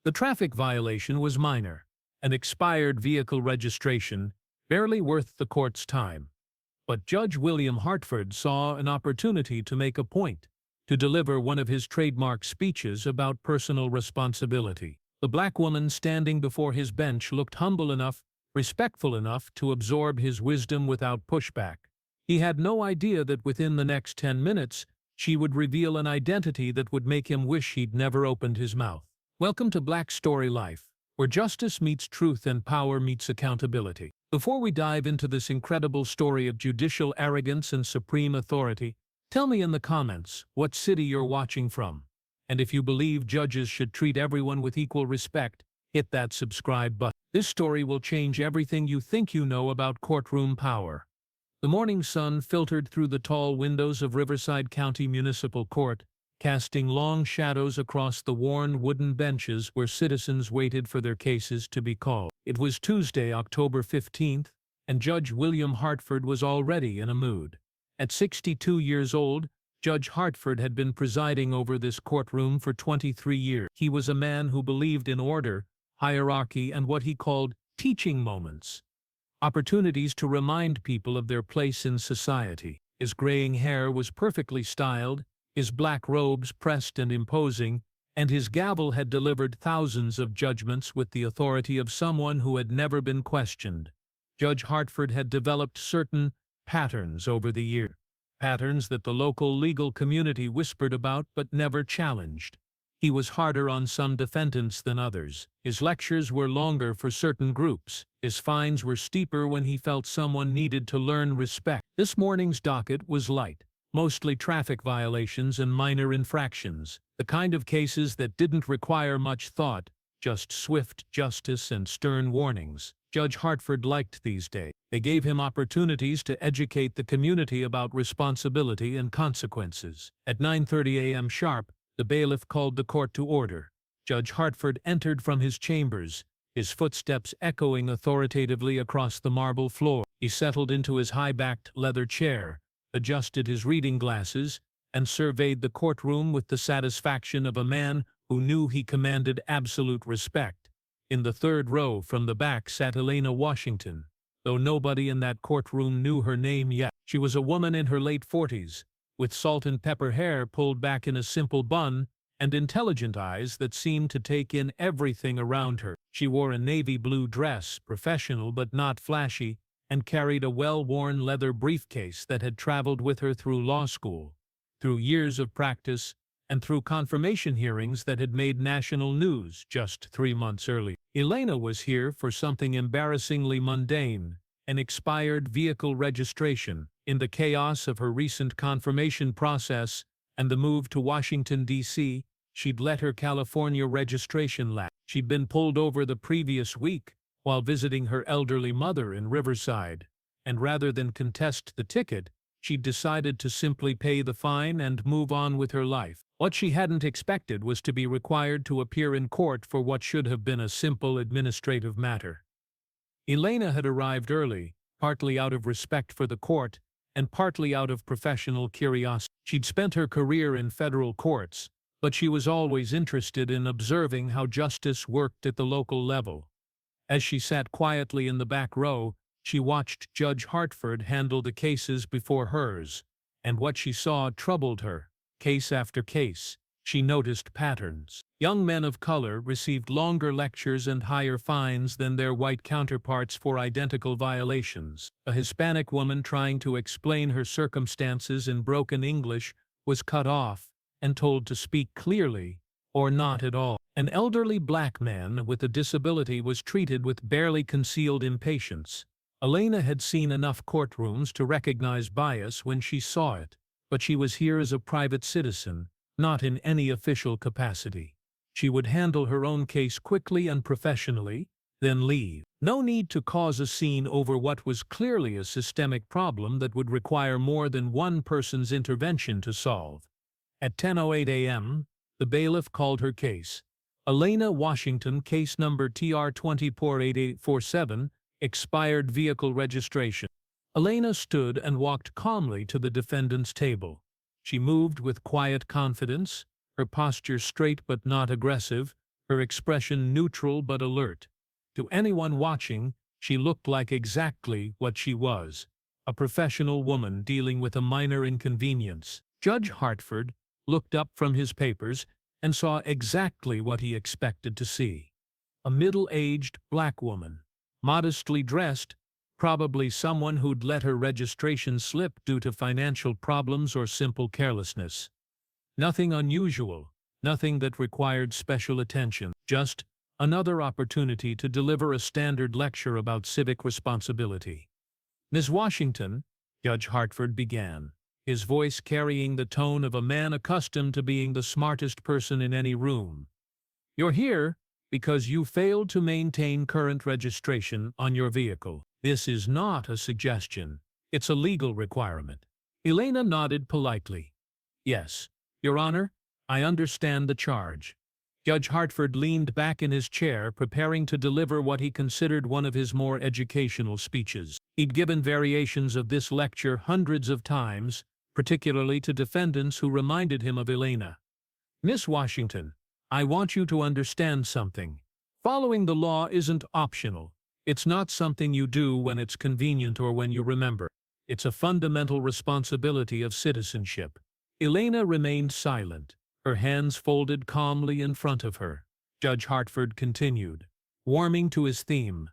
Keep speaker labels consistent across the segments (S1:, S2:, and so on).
S1: The traffic violation was minor, an expired vehicle registration, barely worth the court's time. But Judge William Hartford saw an opportunity to make a point, to deliver one of his trademark speeches about personal responsibility. The black woman standing before his bench looked humble enough, respectful enough to absorb his wisdom without pushback. He had no idea that within the next 10 minutes, she would reveal an identity that would make him wish he'd never opened his mouth. Welcome to Black Story Life, where justice meets truth and power meets accountability. Before we dive into this incredible story of judicial arrogance and supreme authority, tell me in the comments what city you're watching from. And if you believe judges should treat everyone with equal respect, hit that subscribe button. This story will change everything you think you know about courtroom power. The morning sun filtered through the tall windows of Riverside County Municipal Court, casting long shadows across the worn wooden benches where citizens waited for their cases to be called. It was Tuesday, October 15th, and Judge William Hartford was already in a mood. At 62 years old, Judge Hartford had been presiding over this courtroom for 23 years. He was a man who believed in order, hierarchy, and what he called teaching moments, opportunities to remind people of their place in society. His graying hair was perfectly styled, his black robes pressed and imposing, and his gavel had delivered thousands of judgments with the authority of someone who had never been questioned. Judge Hartford had developed certain patterns over the years. Patterns that the local legal community whispered about but never challenged. He was harder on some defendants than others. His lectures were longer for certain groups. His fines were steeper when he felt someone needed to learn respect. This morning's docket was light, mostly traffic violations and minor infractions, the kind of cases that didn't require much thought, just swift justice and stern warnings. Judge Hartford liked these days. They gave him opportunities to educate the community about responsibility and consequences. At 9:30 a.m. sharp, the bailiff called the court to order. Judge Hartford entered from his chambers, his footsteps echoing authoritatively across the marble floor. He settled into his high-backed leather chair, adjusted his reading glasses, and surveyed the courtroom with the satisfaction of a man who knew he commanded absolute respect. In the third row from the back sat Elena Washington, though nobody in that courtroom knew her name yet. She was a woman in her late 40s, with salt and pepper hair pulled back in a simple bun and intelligent eyes that seemed to take in everything around her. She wore a navy blue dress, professional but not flashy, and carried a well-worn leather briefcase that had traveled with her through law school, through years of practice, and through confirmation hearings that had made national news just 3 months earlier. Elena was here for something embarrassingly mundane, an expired vehicle registration. In the chaos of her recent confirmation process and the move to Washington, D.C., she'd let her California registration lapse. She'd been pulled over the previous week while visiting her elderly mother in Riverside, and rather than contest the ticket, she'd decided to simply pay the fine and move on with her life. What she hadn't expected was to be required to appear in court for what should have been a simple administrative matter. Elena had arrived early, partly out of respect for the court and partly out of professional curiosity. She'd spent her career in federal courts, but she was always interested in observing how justice worked at the local level. As she sat quietly in the back row, she watched Judge Hartford handle the cases before hers, and what she saw troubled her. Case after case, she noticed patterns. Young men of color received longer lectures and higher fines than their white counterparts for identical violations. A Hispanic woman trying to explain her circumstances in broken English was cut off and told to speak clearly or not at all. An elderly black man with a disability was treated with barely concealed impatience. Elena had seen enough courtrooms to recognize bias when she saw it, but she was here as a private citizen, not in any official capacity. She would handle her own case quickly and professionally, then leave. No need to cause a scene over what was clearly a systemic problem that would require more than one person's intervention to solve. At 10:08 a.m., the bailiff called her case. Elena Washington, case number TR 20-48847, expired vehicle registration. Elena stood and walked calmly to the defendant's table. She moved with quiet confidence, her posture straight but not aggressive, her expression neutral but alert. To anyone watching, she looked like exactly what she was, a professional woman dealing with a minor inconvenience. Judge Hartford looked up from his papers and saw exactly what he expected to see. A middle-aged black woman, modestly dressed, probably someone who'd let her registration slip due to financial problems or simple carelessness. Nothing unusual, nothing that required special attention, just another opportunity to deliver a standard lecture about civic responsibility. "Ms. Washington," Judge Hartford began, his voice carrying the tone of a man accustomed to being the smartest person in any room. "You're here because you failed to maintain current registration on your vehicle. This is not a suggestion. It's a legal requirement." Elena nodded politely. "Yes, Your Honor, I understand the charge." Judge Hartford leaned back in his chair, preparing to deliver what he considered one of his more educational speeches. He'd given variations of this lecture hundreds of times, particularly to defendants who reminded him of Elena. "Miss Washington, I want you to understand something. Following the law isn't optional. It's not something you do when it's convenient or when you remember. It's a fundamental responsibility of citizenship." Elena remained silent, her hands folded calmly in front of her. Judge Hartford continued, warming to his theme.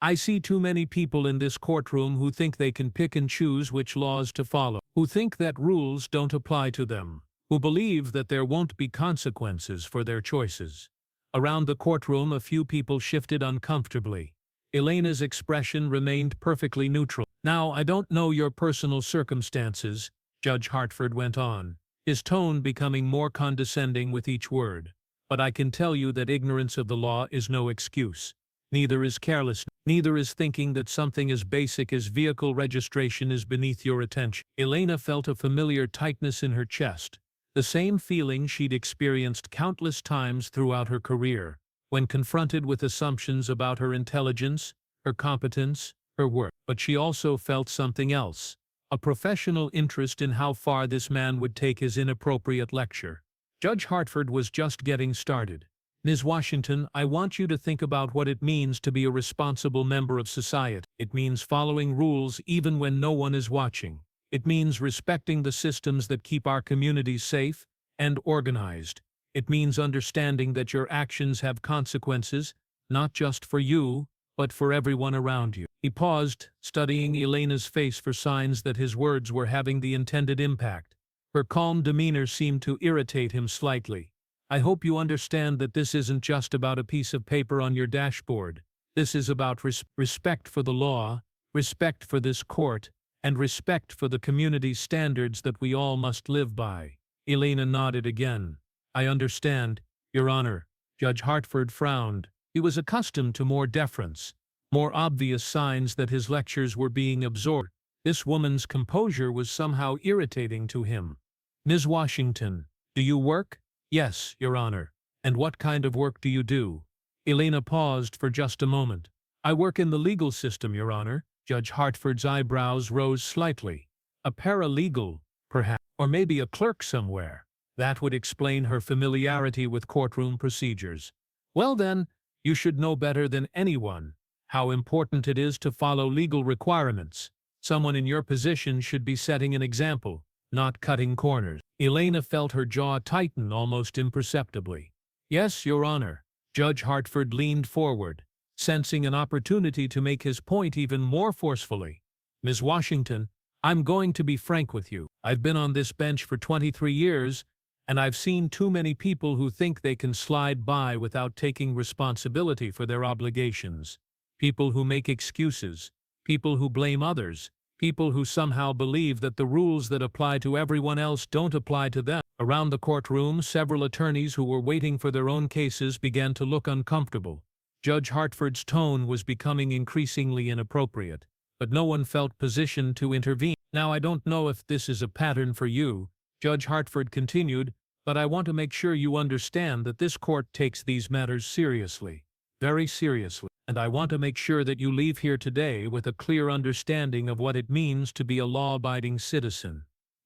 S1: "I see too many people in this courtroom who think they can pick and choose which laws to follow, who think that rules don't apply to them, who believe that there won't be consequences for their choices." Around the courtroom, a few people shifted uncomfortably. Elena's expression remained perfectly neutral. "Now, I don't know your personal circumstances," Judge Hartford went on, his tone becoming more condescending with each word, "but I can tell you that ignorance of the law is no excuse. Neither is carelessness. Neither is thinking that something as basic as vehicle registration is beneath your attention." Elena felt a familiar tightness in her chest, the same feeling she'd experienced countless times throughout her career, when confronted with assumptions about her intelligence, her competence, her work. But she also felt something else, a professional interest in how far this man would take his inappropriate lecture. Judge Hartford was just getting started. "Ms. Washington, I want you to think about what it means to be a responsible member of society. It means following rules even when no one is watching. It means respecting the systems that keep our communities safe and organized. It means understanding that your actions have consequences, not just for you, but for everyone around you." He paused, studying Elena's face for signs that his words were having the intended impact. Her calm demeanor seemed to irritate him slightly. "I hope you understand that this isn't just about a piece of paper on your dashboard. This is about respect for the law, respect for this court, and respect for the community's standards that we all must live by." Elena nodded again. "I understand, Your Honor." Judge Hartford frowned. He was accustomed to more deference, more obvious signs that his lectures were being absorbed. This woman's composure was somehow irritating to him. "Ms. Washington, do you work?" "Yes, Your Honor." "And what kind of work do you do?" Elena paused for just a moment. "I work in the legal system, Your Honor." Judge Hartford's eyebrows rose slightly. "A paralegal, perhaps, or maybe a clerk somewhere." That would explain her familiarity with courtroom procedures. "Well then, you should know better than anyone how important it is to follow legal requirements. Someone in your position should be setting an example, not cutting corners." Elena felt her jaw tighten almost imperceptibly. "Yes, Your Honor." Judge Hartford leaned forward, sensing an opportunity to make his point even more forcefully. "Ms. Washington, I'm going to be frank with you. I've been on this bench for 23 years, and I've seen too many people who think they can slide by without taking responsibility for their obligations. People who make excuses, people who blame others, people who somehow believe that the rules that apply to everyone else don't apply to them." Around the courtroom, several attorneys who were waiting for their own cases began to look uncomfortable. Judge Hartford's tone was becoming increasingly inappropriate, but no one felt positioned to intervene. "Now, I don't know if this is a pattern for you," Judge Hartford continued, "but I want to make sure you understand that this court takes these matters seriously, very seriously, and I want to make sure that you leave here today with a clear understanding of what it means to be a law-abiding citizen."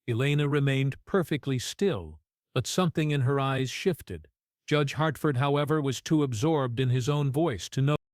S1: Elena remained perfectly still, but something in her eyes shifted. Judge Hartford, however, was too absorbed in his own voice to notice.